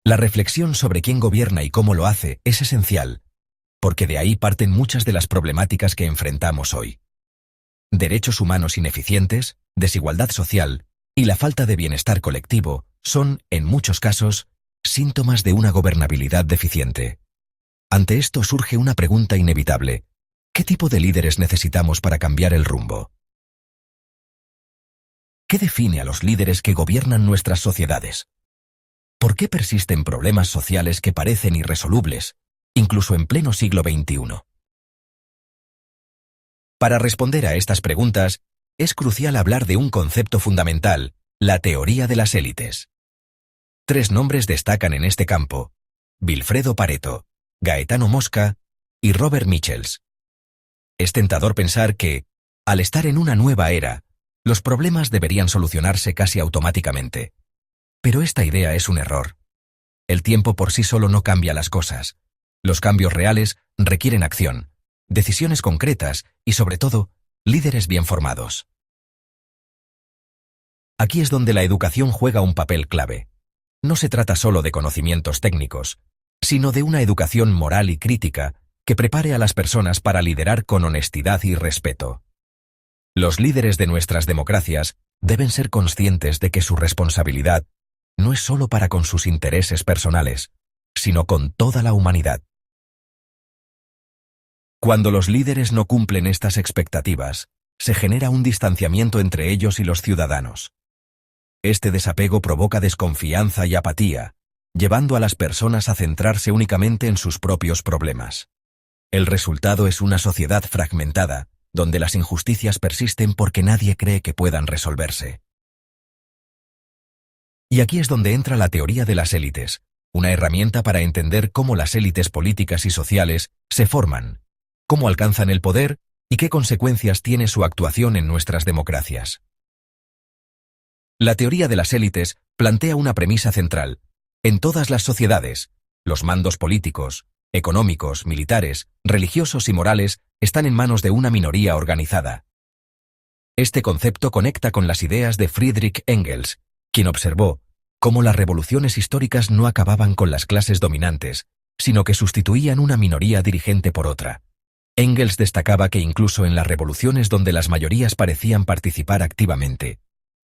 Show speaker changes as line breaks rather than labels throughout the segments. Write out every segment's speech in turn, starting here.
La reflexión sobre quién gobierna y cómo lo hace es esencial, porque de ahí parten muchas de las problemáticas que enfrentamos hoy. Derechos humanos ineficientes, desigualdad social y la falta de bienestar colectivo son, en muchos casos, síntomas de una gobernabilidad deficiente. Ante esto surge una pregunta inevitable: ¿qué tipo de líderes necesitamos para cambiar el rumbo? ¿Qué define a los líderes que gobiernan nuestras sociedades? ¿Por qué persisten problemas sociales que parecen irresolubles, incluso en pleno siglo XXI? Para responder a estas preguntas, es crucial hablar de un concepto fundamental: la teoría de las élites. Tres nombres destacan en este campo: Vilfredo Pareto, Gaetano Mosca y Robert Michels. Es tentador pensar que, al estar en una nueva era, los problemas deberían solucionarse casi automáticamente. Pero esta idea es un error. El tiempo por sí solo no cambia las cosas. Los cambios reales requieren acción, decisiones concretas y, sobre todo, líderes bien formados. Aquí es donde la educación juega un papel clave. No se trata solo de conocimientos técnicos, sino de una educación moral y crítica que prepare a las personas para liderar con honestidad y respeto. Los líderes de nuestras democracias deben ser conscientes de que su responsabilidad no es solo para con sus intereses personales, sino con toda la humanidad. Cuando los líderes no cumplen estas expectativas, se genera un distanciamiento entre ellos y los ciudadanos. Este desapego provoca desconfianza y apatía, llevando a las personas a centrarse únicamente en sus propios problemas. El resultado es una sociedad fragmentada, donde las injusticias persisten porque nadie cree que puedan resolverse. Y aquí es donde entra la teoría de las élites, una herramienta para entender cómo las élites políticas y sociales se forman, cómo alcanzan el poder y qué consecuencias tiene su actuación en nuestras democracias. La teoría de las élites plantea una premisa central: en todas las sociedades, los mandos políticos, económicos, militares, religiosos y morales están en manos de una minoría organizada. Este concepto conecta con las ideas de Friedrich Engels, quien observó cómo las revoluciones históricas no acababan con las clases dominantes, sino que sustituían una minoría dirigente por otra. Engels destacaba que incluso en las revoluciones donde las mayorías parecían participar activamente,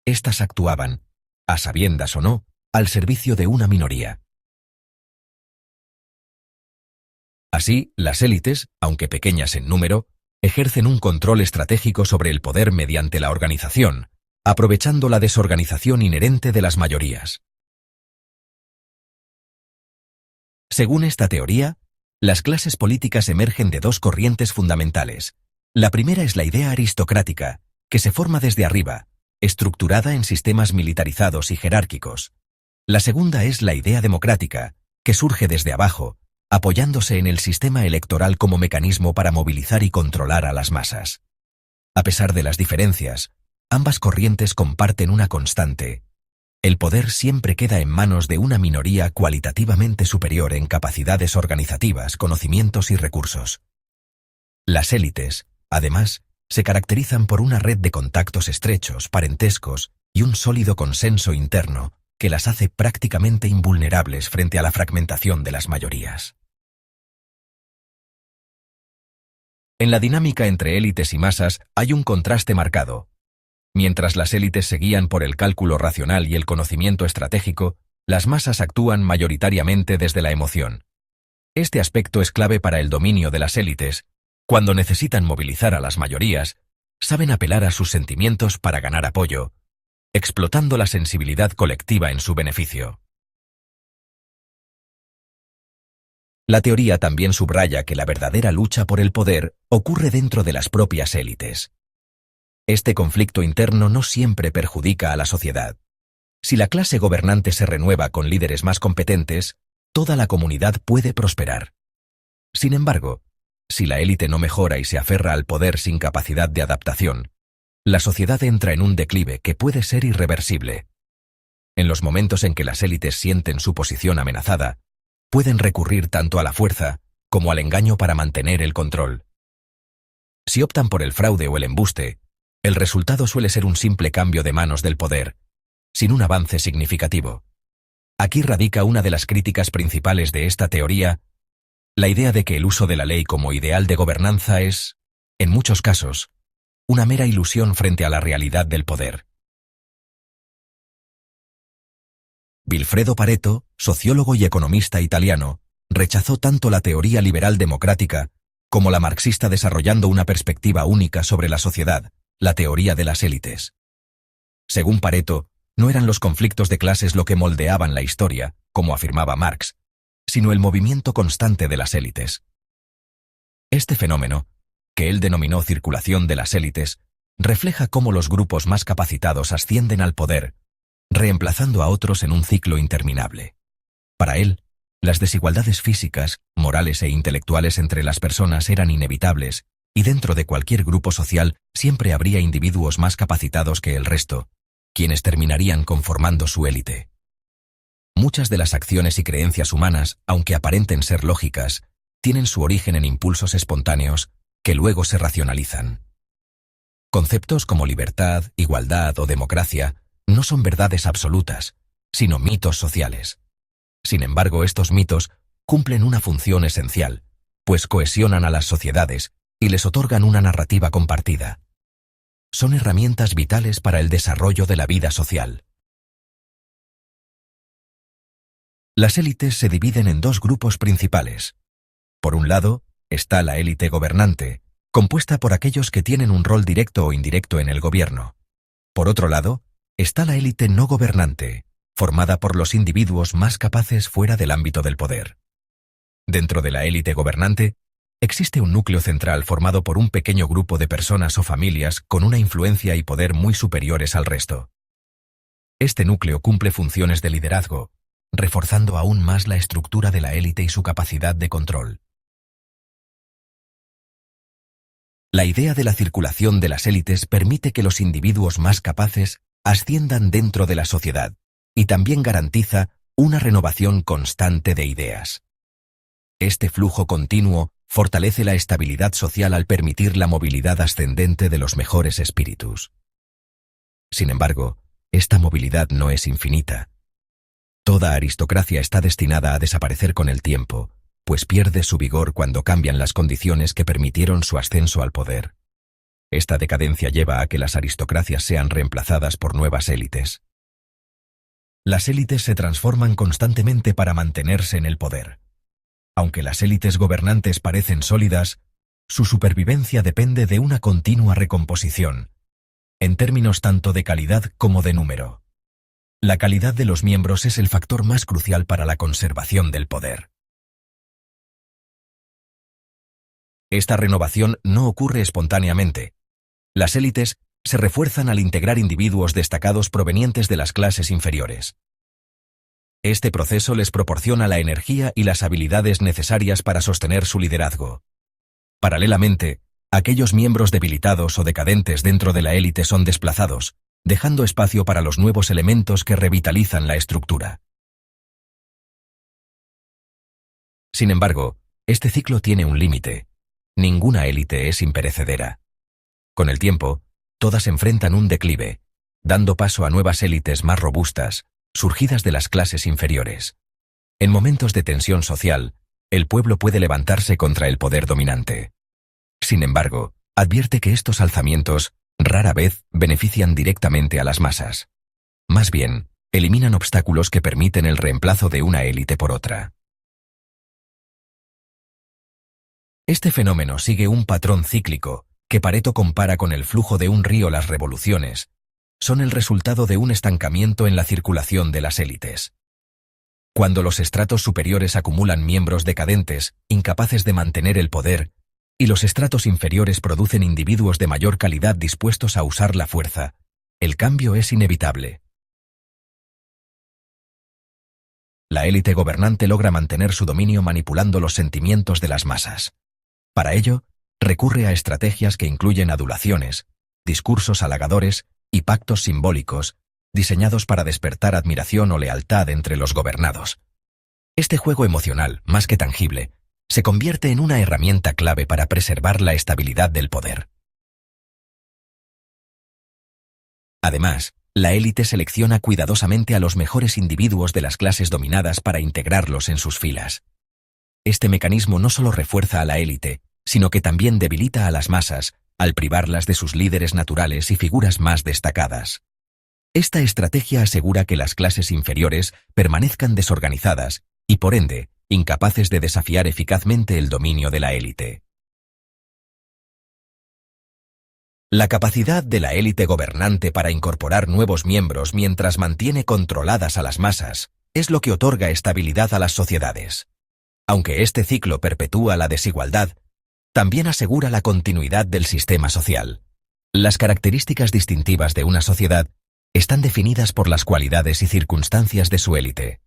éstas actuaban, a sabiendas o no, al servicio de una minoría. Así, las élites, aunque pequeñas en número, ejercen un control estratégico sobre el poder mediante la organización, aprovechando la desorganización inherente de las mayorías. Según esta teoría, las clases políticas emergen de dos corrientes fundamentales. La primera es la idea aristocrática, que se forma desde arriba, estructurada en sistemas militarizados y jerárquicos. La segunda es la idea democrática, que surge desde abajo, apoyándose en el sistema electoral como mecanismo para movilizar y controlar a las masas. A pesar de las diferencias, ambas corrientes comparten una constante: el poder siempre queda en manos de una minoría cualitativamente superior en capacidades organizativas, conocimientos y recursos. Las élites, además, se caracterizan por una red de contactos estrechos, parentescos y un sólido consenso interno que las hace prácticamente invulnerables frente a la fragmentación de las mayorías. En la dinámica entre élites y masas hay un contraste marcado. Mientras las élites se guían por el cálculo racional y el conocimiento estratégico, las masas actúan mayoritariamente desde la emoción. Este aspecto es clave para el dominio de las élites. Cuando necesitan movilizar a las mayorías, saben apelar a sus sentimientos para ganar apoyo, explotando la sensibilidad colectiva en su beneficio. La teoría también subraya que la verdadera lucha por el poder ocurre dentro de las propias élites. Este conflicto interno no siempre perjudica a la sociedad. Si la clase gobernante se renueva con líderes más competentes, toda la comunidad puede prosperar. Sin embargo, si la élite no mejora y se aferra al poder sin capacidad de adaptación, la sociedad entra en un declive que puede ser irreversible. En los momentos en que las élites sienten su posición amenazada, pueden recurrir tanto a la fuerza como al engaño para mantener el control. Si optan por el fraude o el embuste, el resultado suele ser un simple cambio de manos del poder, sin un avance significativo. Aquí radica una de las críticas principales de esta teoría, la idea de que el uso de la ley como ideal de gobernanza es, en muchos casos, una mera ilusión frente a la realidad del poder. Vilfredo Pareto, sociólogo y economista italiano, rechazó tanto la teoría liberal democrática como la marxista, desarrollando una perspectiva única sobre la sociedad, la teoría de las élites. Según Pareto, no eran los conflictos de clases lo que moldeaban la historia, como afirmaba Marx, sino el movimiento constante de las élites. Este fenómeno, que él denominó circulación de las élites, refleja cómo los grupos más capacitados ascienden al poder, reemplazando a otros en un ciclo interminable. Para él, las desigualdades físicas, morales e intelectuales entre las personas eran inevitables, y dentro de cualquier grupo social siempre habría individuos más capacitados que el resto, quienes terminarían conformando su élite. Muchas de las acciones y creencias humanas, aunque aparenten ser lógicas, tienen su origen en impulsos espontáneos que luego se racionalizan. Conceptos como libertad, igualdad o democracia no son verdades absolutas, sino mitos sociales. Sin embargo, estos mitos cumplen una función esencial, pues cohesionan a las sociedades y les otorgan una narrativa compartida. Son herramientas vitales para el desarrollo de la vida social. Las élites se dividen en dos grupos principales. Por un lado, está la élite gobernante, compuesta por aquellos que tienen un rol directo o indirecto en el gobierno. Por otro lado, está la élite no gobernante, formada por los individuos más capaces fuera del ámbito del poder. Dentro de la élite gobernante, existe un núcleo central formado por un pequeño grupo de personas o familias con una influencia y poder muy superiores al resto. Este núcleo cumple funciones de liderazgo, reforzando aún más la estructura de la élite y su capacidad de control. La idea de la circulación de las élites permite que los individuos más capaces asciendan dentro de la sociedad, y también garantiza una renovación constante de ideas. Este flujo continuo fortalece la estabilidad social al permitir la movilidad ascendente de los mejores espíritus. Sin embargo, esta movilidad no es infinita. Toda aristocracia está destinada a desaparecer con el tiempo, pues pierde su vigor cuando cambian las condiciones que permitieron su ascenso al poder. Esta decadencia lleva a que las aristocracias sean reemplazadas por nuevas élites. Las élites se transforman constantemente para mantenerse en el poder. Aunque las élites gobernantes parecen sólidas, su supervivencia depende de una continua recomposición, en términos tanto de calidad como de número. La calidad de los miembros es el factor más crucial para la conservación del poder. Esta renovación no ocurre espontáneamente. Las élites se refuerzan al integrar individuos destacados provenientes de las clases inferiores. Este proceso les proporciona la energía y las habilidades necesarias para sostener su liderazgo. Paralelamente, aquellos miembros debilitados o decadentes dentro de la élite son desplazados, dejando espacio para los nuevos elementos que revitalizan la estructura. Sin embargo, este ciclo tiene un límite. Ninguna élite es imperecedera. Con el tiempo, todas enfrentan un declive, dando paso a nuevas élites más robustas, surgidas de las clases inferiores. En momentos de tensión social, el pueblo puede levantarse contra el poder dominante. Sin embargo, advierte que estos alzamientos rara vez benefician directamente a las masas. Más bien, eliminan obstáculos que permiten el reemplazo de una élite por otra. Este fenómeno sigue un patrón cíclico que Pareto compara con el flujo de un río. Las revoluciones son el resultado de un estancamiento en la circulación de las élites. Cuando los estratos superiores acumulan miembros decadentes, incapaces de mantener el poder, y los estratos inferiores producen individuos de mayor calidad dispuestos a usar la fuerza, el cambio es inevitable. La élite gobernante logra mantener su dominio manipulando los sentimientos de las masas. Para ello, recurre a estrategias que incluyen adulaciones, discursos halagadores y pactos simbólicos, diseñados para despertar admiración o lealtad entre los gobernados. Este juego emocional, más que tangible, se convierte en una herramienta clave para preservar la estabilidad del poder. Además, La élite selecciona cuidadosamente a los mejores individuos de las clases dominadas para integrarlos en sus filas. Este mecanismo no solo refuerza a la élite, sino que también debilita a las masas, al privarlas de sus líderes naturales y figuras más destacadas. Esta estrategia asegura que las clases inferiores permanezcan desorganizadas y, por ende, incapaces de desafiar eficazmente el dominio de la élite. La capacidad de la élite gobernante para incorporar nuevos miembros mientras mantiene controladas a las masas es lo que otorga estabilidad a las sociedades. Aunque este ciclo perpetúa la desigualdad, también asegura la continuidad del sistema social. Las características distintivas de una sociedad están definidas por las cualidades y circunstancias de su élite.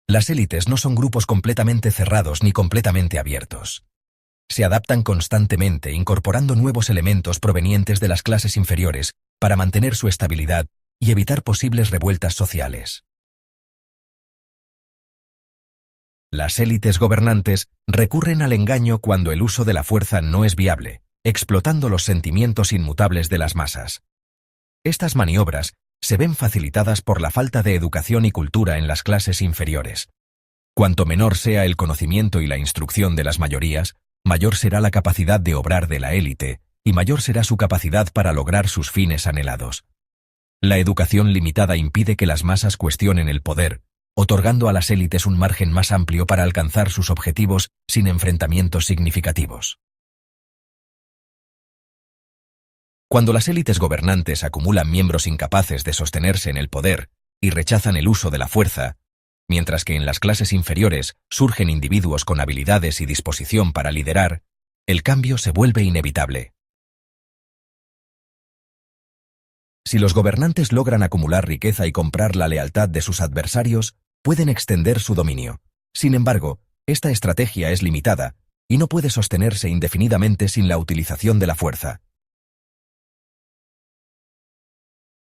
Las élites no son grupos completamente cerrados ni completamente abiertos. Se adaptan constantemente, incorporando nuevos elementos provenientes de las clases inferiores para mantener su estabilidad y evitar posibles revueltas sociales. Las élites gobernantes recurren al engaño cuando el uso de la fuerza no es viable, explotando los sentimientos inmutables de las masas. Estas maniobras se ven facilitadas por la falta de educación y cultura en las clases inferiores. Cuanto menor sea el conocimiento y la instrucción de las mayorías, mayor será la capacidad de obrar de la élite, y mayor será su capacidad para lograr sus fines anhelados. La educación limitada impide que las masas cuestionen el poder, otorgando a las élites un margen más amplio para alcanzar sus objetivos sin enfrentamientos significativos. Cuando las élites gobernantes acumulan miembros incapaces de sostenerse en el poder y rechazan el uso de la fuerza, mientras que en las clases inferiores surgen individuos con habilidades y disposición para liderar, el cambio se vuelve inevitable. Si los gobernantes logran acumular riqueza y comprar la lealtad de sus adversarios, pueden extender su dominio. Sin embargo, esta estrategia es limitada y no puede sostenerse indefinidamente sin la utilización de la fuerza.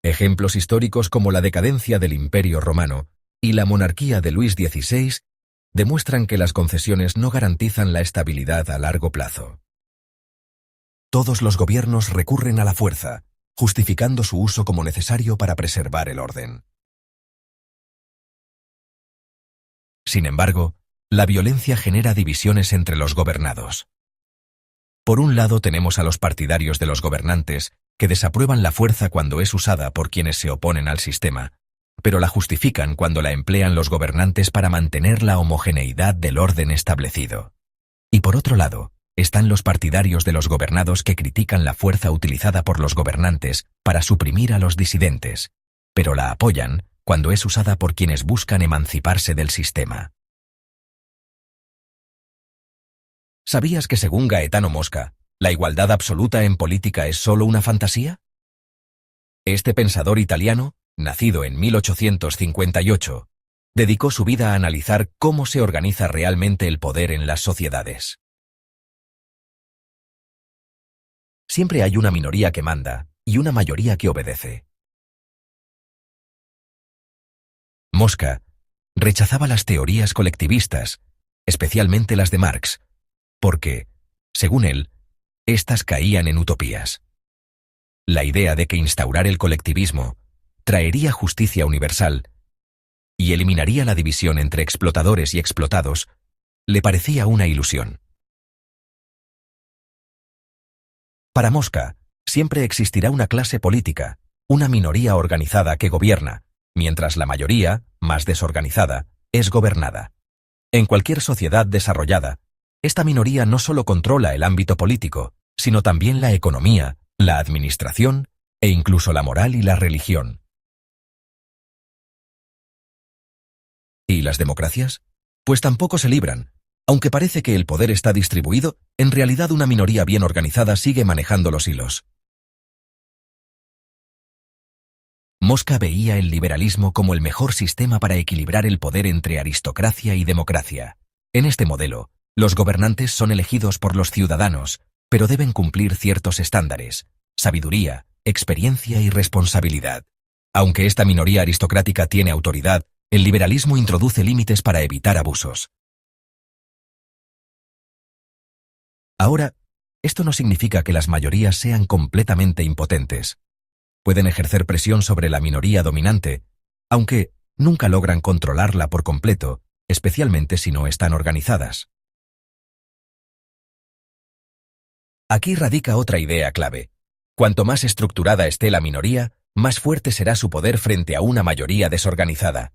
Ejemplos históricos como la decadencia del Imperio Romano y la monarquía de Luis XVI demuestran que las concesiones no garantizan la estabilidad a largo plazo. Todos los gobiernos recurren a la fuerza, justificando su uso como necesario para preservar el orden. Sin embargo, la violencia genera divisiones entre los gobernados. Por un lado tenemos a los partidarios de los gobernantes, que desaprueban la fuerza cuando es usada por quienes se oponen al sistema, pero la justifican cuando la emplean los gobernantes para mantener la homogeneidad del orden establecido. Y por otro lado, están los partidarios de los gobernados que critican la fuerza utilizada por los gobernantes para suprimir a los disidentes, pero la apoyan cuando es usada por quienes buscan emanciparse del sistema. ¿Sabías que según Gaetano Mosca, la igualdad absoluta en política es solo una fantasía? Este pensador italiano, nacido en 1858, dedicó su vida a analizar cómo se organiza realmente el poder en las sociedades. Siempre hay una minoría que manda y una mayoría que obedece. Mosca rechazaba las teorías colectivistas, especialmente las de Marx, porque, según él, éstas caían en utopías. La idea de que instaurar el colectivismo traería justicia universal y eliminaría la división entre explotadores y explotados le parecía una ilusión. Para Mosca, siempre existirá una clase política, una minoría organizada que gobierna, mientras la mayoría, más desorganizada, es gobernada. En cualquier sociedad desarrollada, esta minoría no solo controla el ámbito político, sino también la economía, la administración e incluso la moral y la religión. ¿Y las democracias? Pues tampoco se libran. Aunque parece que el poder está distribuido, en realidad una minoría bien organizada sigue manejando los hilos. Mosca veía el liberalismo como el mejor sistema para equilibrar el poder entre aristocracia y democracia. En este modelo, los gobernantes son elegidos por los ciudadanos, pero deben cumplir ciertos estándares: sabiduría, experiencia y responsabilidad. Aunque esta minoría aristocrática tiene autoridad, el liberalismo introduce límites para evitar abusos. Ahora, Esto no significa que las mayorías sean completamente impotentes. Pueden ejercer presión sobre la minoría dominante, aunque nunca logran controlarla por completo, especialmente si no están organizadas. Aquí radica otra idea clave. Cuanto más estructurada esté la minoría, más fuerte será su poder frente a una mayoría desorganizada.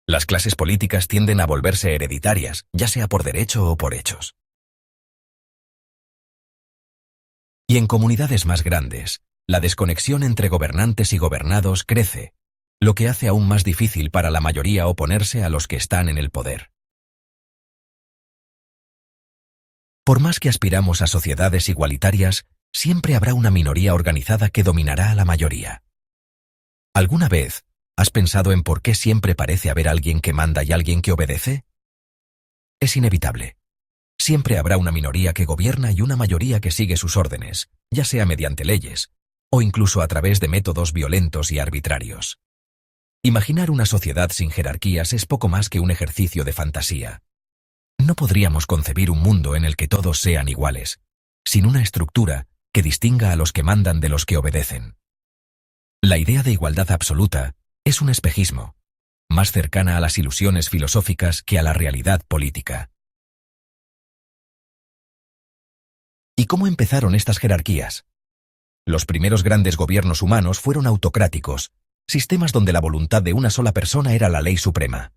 Las clases políticas tienden a volverse hereditarias, ya sea por derecho o por hechos. Y en comunidades más grandes, la desconexión entre gobernantes y gobernados crece, lo que hace aún más difícil para la mayoría oponerse a los que están en el poder. Por más que aspiramos a sociedades igualitarias, siempre habrá una minoría organizada que dominará a la mayoría. ¿Alguna vez has pensado en por qué siempre parece haber alguien que manda y alguien que obedece? Es inevitable. Siempre habrá una minoría que gobierna y una mayoría que sigue sus órdenes, ya sea mediante leyes, o incluso a través de métodos violentos y arbitrarios. Imaginar una sociedad sin jerarquías es poco más que un ejercicio de fantasía. No podríamos concebir un mundo en el que todos sean iguales, sin una estructura que distinga a los que mandan de los que obedecen. La idea de igualdad absoluta es un espejismo, más cercana a las ilusiones filosóficas que a la realidad política. ¿Y cómo empezaron estas jerarquías? Los primeros grandes gobiernos humanos fueron autocráticos, sistemas donde la voluntad de una sola persona era la ley suprema.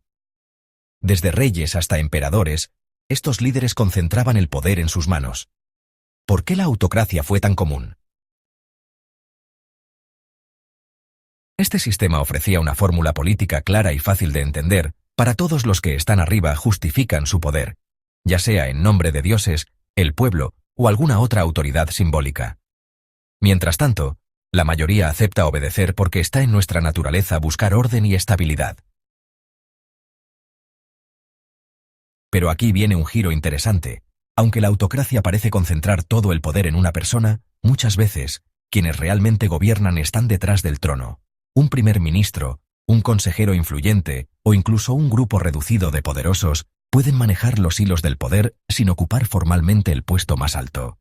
Desde reyes hasta emperadores, estos líderes concentraban el poder en sus manos. ¿Por qué la autocracia fue tan común? Este sistema ofrecía una fórmula política clara y fácil de entender. Para todos los que están arriba justifican su poder, ya sea en nombre de dioses, el pueblo o alguna otra autoridad simbólica. Mientras tanto, la mayoría acepta obedecer porque está en nuestra naturaleza buscar orden y estabilidad. Pero aquí viene un giro interesante. Aunque la autocracia parece concentrar todo el poder en una persona, muchas veces, quienes realmente gobiernan están detrás del trono. Un primer ministro, un consejero influyente o incluso un grupo reducido de poderosos pueden manejar los hilos del poder sin ocupar formalmente el puesto más alto.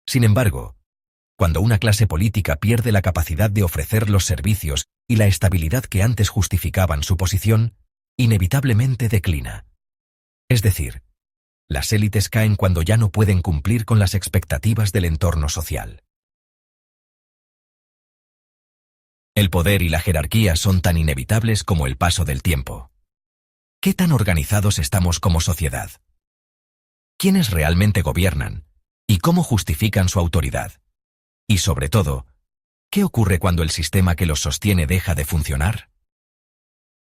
Sin embargo, cuando una clase política pierde la capacidad de ofrecer los servicios y la estabilidad que antes justificaban su posición, inevitablemente declina. Es decir, las élites caen cuando ya no pueden cumplir con las expectativas del entorno social. El poder y la jerarquía son tan inevitables como el paso del tiempo. ¿Qué tan organizados estamos como sociedad? ¿Quiénes realmente gobiernan? ¿Y cómo justifican su autoridad? Y sobre todo, ¿qué ocurre cuando el sistema que los sostiene deja de funcionar?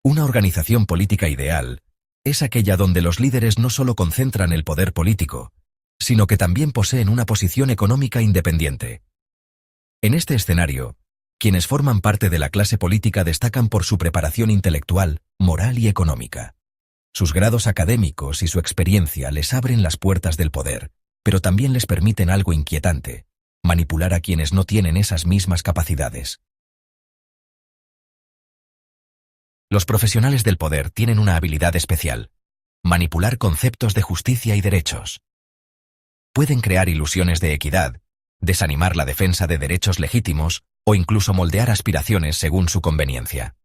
Una organización política ideal es aquella donde los líderes no solo concentran el poder político, sino que también poseen una posición económica independiente. En este escenario, quienes forman parte de la clase política destacan por su preparación intelectual, moral y económica. Sus grados académicos y su experiencia les abren las puertas del poder, pero también les permiten algo inquietante: manipular a quienes no tienen esas mismas capacidades. Los profesionales del poder tienen una habilidad especial: manipular conceptos de justicia y derechos. Pueden crear ilusiones de equidad, desanimar la defensa de derechos legítimos o incluso moldear aspiraciones según su conveniencia.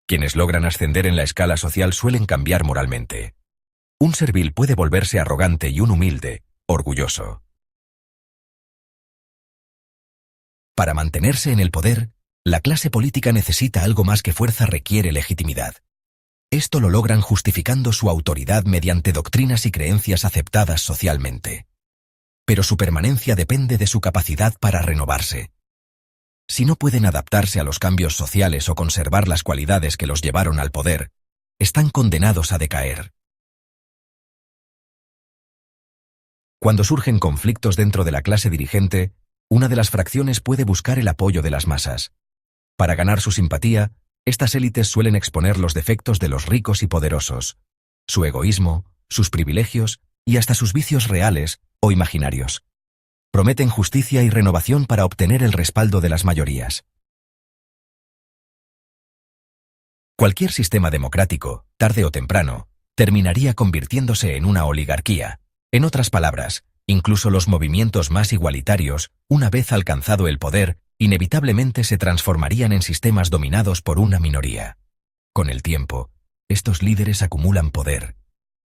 Quienes logran ascender en la escala social suelen cambiar moralmente. Un servil puede volverse arrogante y un humilde, orgulloso. Para mantenerse en el poder, la clase política necesita algo más que fuerza, requiere legitimidad. Esto lo logran justificando su autoridad mediante doctrinas y creencias aceptadas socialmente. Pero su permanencia depende de su capacidad para renovarse. Si no pueden adaptarse a los cambios sociales o conservar las cualidades que los llevaron al poder, están condenados a decaer. Cuando surgen conflictos dentro de la clase dirigente, una de las fracciones puede buscar el apoyo de las masas. Para ganar su simpatía, estas élites suelen exponer los defectos de los ricos y poderosos, su egoísmo, sus privilegios y hasta sus vicios reales o imaginarios. Prometen justicia y renovación para obtener el respaldo de las mayorías. Cualquier sistema democrático, tarde o temprano, terminaría convirtiéndose en una oligarquía. En otras palabras, incluso los movimientos más igualitarios, una vez alcanzado el poder, inevitablemente se transformarían en sistemas dominados por una minoría. Con el tiempo, estos líderes acumulan poder,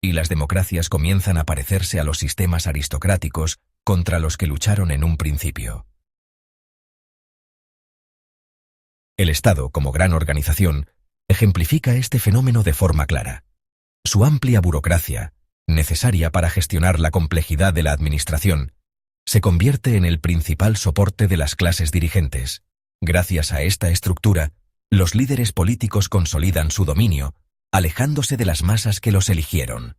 y las democracias comienzan a parecerse a los sistemas aristocráticos contra los que lucharon en un principio. El Estado, como gran organización, ejemplifica este fenómeno de forma clara. Su amplia burocracia, necesaria para gestionar la complejidad de la administración, se convierte en el principal soporte de las clases dirigentes. Gracias a esta estructura, los líderes políticos consolidan su dominio, alejándose de las masas que los eligieron.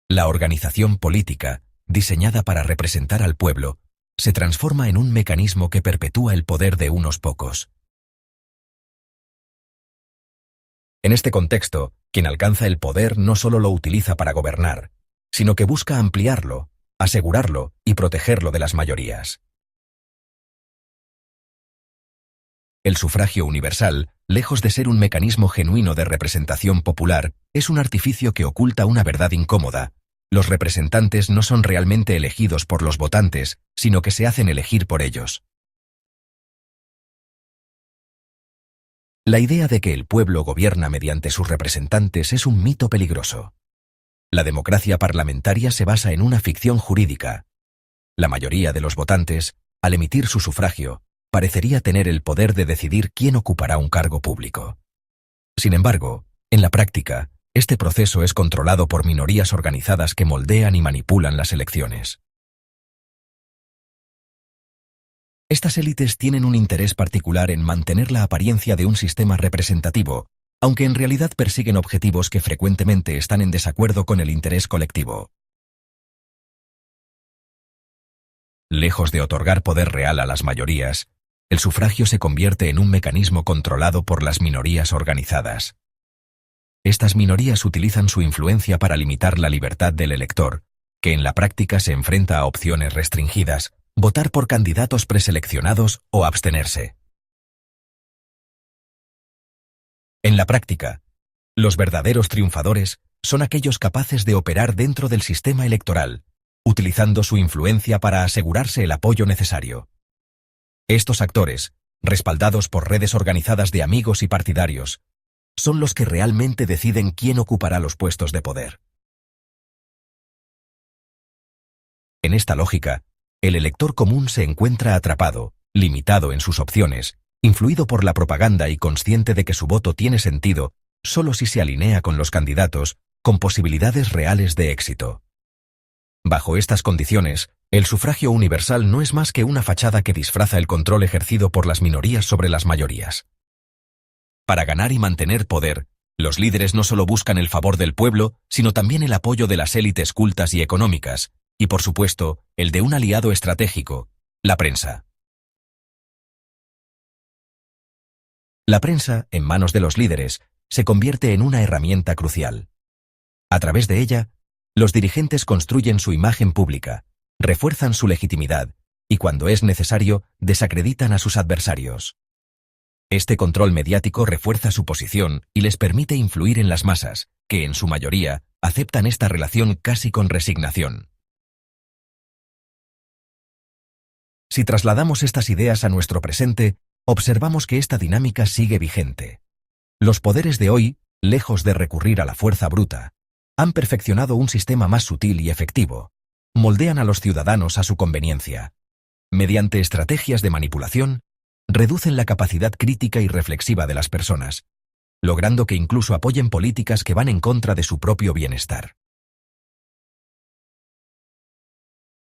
La organización política, diseñada para representar al pueblo, se transforma en un mecanismo que perpetúa el poder de unos pocos. En este contexto, quien alcanza el poder no solo lo utiliza para gobernar, sino que busca ampliarlo, asegurarlo y protegerlo de las mayorías. El sufragio universal, lejos de ser un mecanismo genuino de representación popular, es un artificio que oculta una verdad incómoda. Los representantes no son realmente elegidos por los votantes, sino que se hacen elegir por ellos. La idea de que el pueblo gobierna mediante sus representantes es un mito peligroso. La democracia parlamentaria se basa en una ficción jurídica. La mayoría de los votantes, al emitir su sufragio, parecería tener el poder de decidir quién ocupará un cargo público. Sin embargo, en la práctica, este proceso es controlado por minorías organizadas que moldean y manipulan las elecciones. Estas élites tienen un interés particular en mantener la apariencia de un sistema representativo, aunque en realidad persiguen objetivos que frecuentemente están en desacuerdo con el interés colectivo. Lejos de otorgar poder real a las mayorías, el sufragio se convierte en un mecanismo controlado por las minorías organizadas. Estas minorías utilizan su influencia para limitar la libertad del elector, que en la práctica se enfrenta a opciones restringidas, votar por candidatos preseleccionados o abstenerse. En la práctica, los verdaderos triunfadores son aquellos capaces de operar dentro del sistema electoral, utilizando su influencia para asegurarse el apoyo necesario. Estos actores, respaldados por redes organizadas de amigos y partidarios, son los que realmente deciden quién ocupará los puestos de poder. En esta lógica, el elector común se encuentra atrapado, limitado en sus opciones, influido por la propaganda y consciente de que su voto tiene sentido solo si se alinea con los candidatos con posibilidades reales de éxito. Bajo estas condiciones, el sufragio universal no es más que una fachada que disfraza el control ejercido por las minorías sobre las mayorías. Para ganar y mantener poder, los líderes no solo buscan el favor del pueblo, sino también el apoyo de las élites cultas y económicas, y por supuesto, el de un aliado estratégico, la prensa. La prensa, en manos de los líderes, se convierte en una herramienta crucial. A través de ella, los dirigentes construyen su imagen pública, refuerzan su legitimidad y, cuando es necesario, desacreditan a sus adversarios. Este control mediático refuerza su posición y les permite influir en las masas, que en su mayoría aceptan esta relación casi con resignación. Si trasladamos estas ideas a nuestro presente, observamos que esta dinámica sigue vigente. Los poderes de hoy, lejos de recurrir a la fuerza bruta, han perfeccionado un sistema más sutil y efectivo. Moldean a los ciudadanos a su conveniencia. Mediante estrategias de manipulación, reducen la capacidad crítica y reflexiva de las personas, logrando que incluso apoyen políticas que van en contra de su propio bienestar.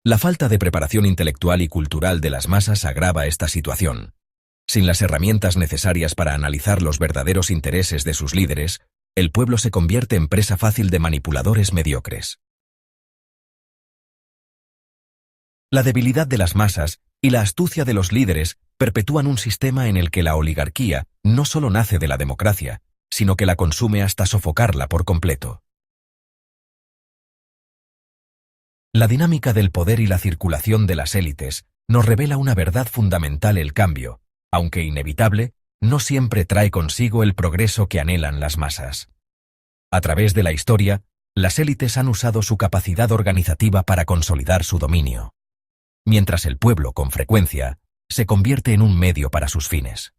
La falta de preparación intelectual y cultural de las masas agrava esta situación. Sin las herramientas necesarias para analizar los verdaderos intereses de sus líderes, el pueblo se convierte en presa fácil de manipuladores mediocres. La debilidad de las masas y la astucia de los líderes perpetúan un sistema en el que la oligarquía no solo nace de la democracia, sino que la consume hasta sofocarla por completo. La dinámica del poder y la circulación de las élites nos revela una verdad fundamental: el cambio, aunque inevitable, no siempre trae consigo el progreso que anhelan las masas. A través de la historia, las élites han usado su capacidad organizativa para consolidar su dominio, mientras el pueblo, con frecuencia, se convierte en un medio para sus fines.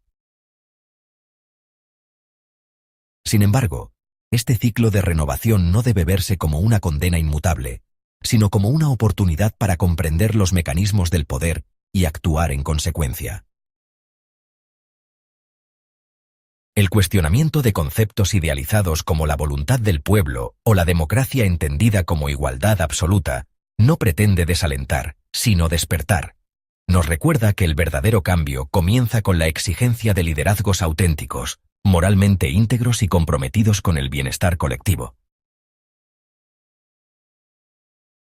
Sin embargo, este ciclo de renovación no debe verse como una condena inmutable, sino como una oportunidad para comprender los mecanismos del poder y actuar en consecuencia. El cuestionamiento de conceptos idealizados como la voluntad del pueblo o la democracia entendida como igualdad absoluta no pretende desalentar, sino despertar. Nos recuerda que el verdadero cambio comienza con la exigencia de liderazgos auténticos, moralmente íntegros y comprometidos con el bienestar colectivo.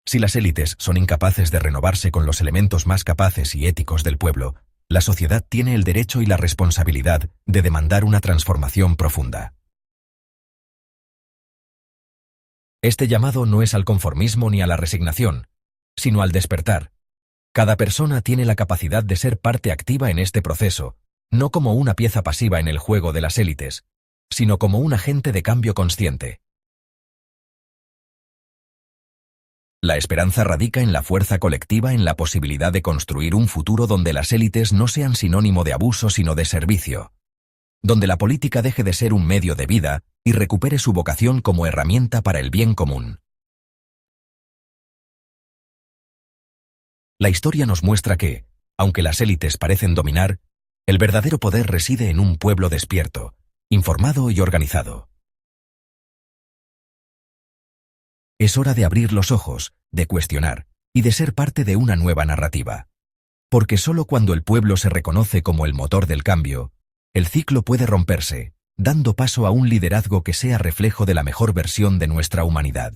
Si las élites son incapaces de renovarse con los elementos más capaces y éticos del pueblo, la sociedad tiene el derecho y la responsabilidad de demandar una transformación profunda. Este llamado no es al conformismo ni a la resignación, sino al despertar. Cada persona tiene la capacidad de ser parte activa en este proceso, no como una pieza pasiva en el juego de las élites, sino como un agente de cambio consciente. La esperanza radica en la fuerza colectiva, en la posibilidad de construir un futuro donde las élites no sean sinónimo de abuso sino de servicio, donde la política deje de ser un medio de vida y recupere su vocación como herramienta para el bien común. La historia nos muestra que, aunque las élites parecen dominar, el verdadero poder reside en un pueblo despierto, informado y organizado. Es hora de abrir los ojos, de cuestionar, y de ser parte de una nueva narrativa. Porque solo cuando el pueblo se reconoce como el motor del cambio, el ciclo puede romperse, dando paso a un liderazgo que sea reflejo de la mejor versión de nuestra humanidad.